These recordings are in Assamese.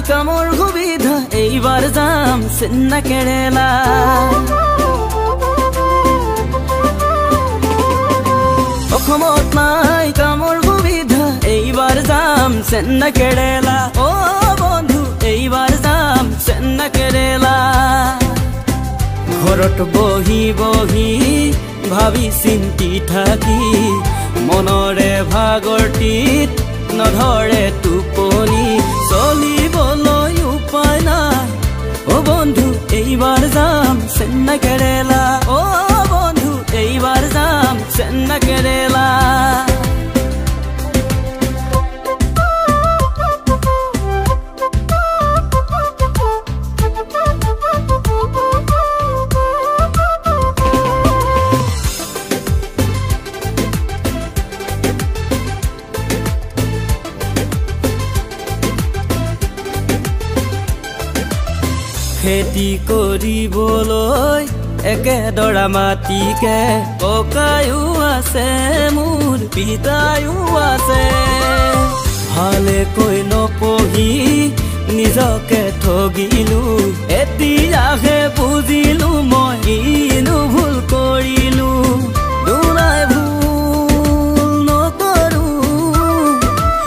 কামৰ সুবিধা এইবাৰ যাম চেন্নাই কেৰেলা অসমত নাই কামৰ সুবিধা এইবাৰ যাম চেন্নাই কেৰেলা ও বন্ধু এইবাৰ যাম চেন্নাই কেৰেলা ঘৰত বহি বহি ভাবি চিন্তি থাকি মনৰে ভাগৰটিত নধৰে টোপনি চলিবলৈ উপায় নাই ও বন্ধু এইবাৰ যাম চেন্নাই কেৰেলা ও বন্ধু এইবাৰ যাম চেন্নাই কেৰেলা খেতি কৰিবলৈ একেডৰা মাটিকে ককায়ো আছে মোৰ পিতায়ো আছে ভালেকৈ নপঢ়ি নিজকে ঠগিলো এতিয়াহে বুজিলো মই কিনো ভুল কৰিলো দুনাই ভুল নকৰো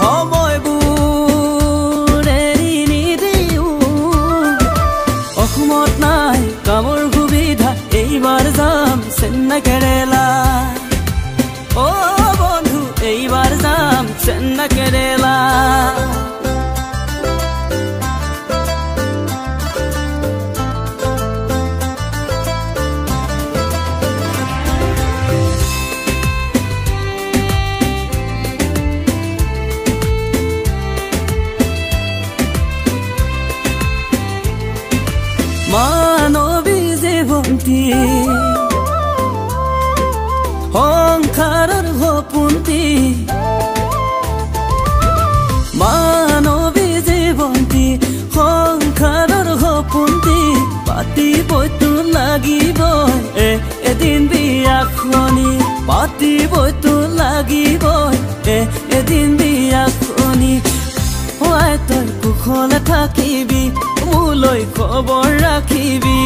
সময়বোৰ এৰি নিদিও অসমত নাই কামৰ সুবিধা এইবাৰ যাম চেন্নাই কেৰেলা ও বন্ধু এইবাৰ যাম চেন্নাই কেৰেলা মানৱী জীৱন্তী সংসাৰৰ সপোনটি মানৱী জীৱন্তী সংসাৰৰ সপোনটি পাতিবইতো লাগিব এদিন বিয়াখনি পাতিবইতো লাগিব এদিন বিয়াখনি তই কুশলে থাকিবি মোলৈ খবৰ ৰাখিবি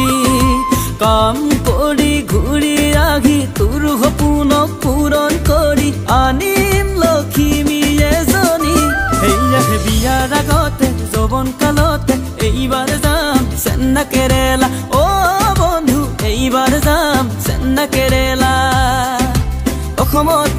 কাম কৰি ঘূৰি আহি তোৰ সপোনক পূৰণ কৰি আনিম লখিমী এজনী সেয়াহে বিয়াৰ আগতে যৌৱন কালতে এইবাৰ যাম চেন্নাই কেৰেলা ও বন্ধু এইবাৰ যাম চেন্নাই কেৰেলা অসমত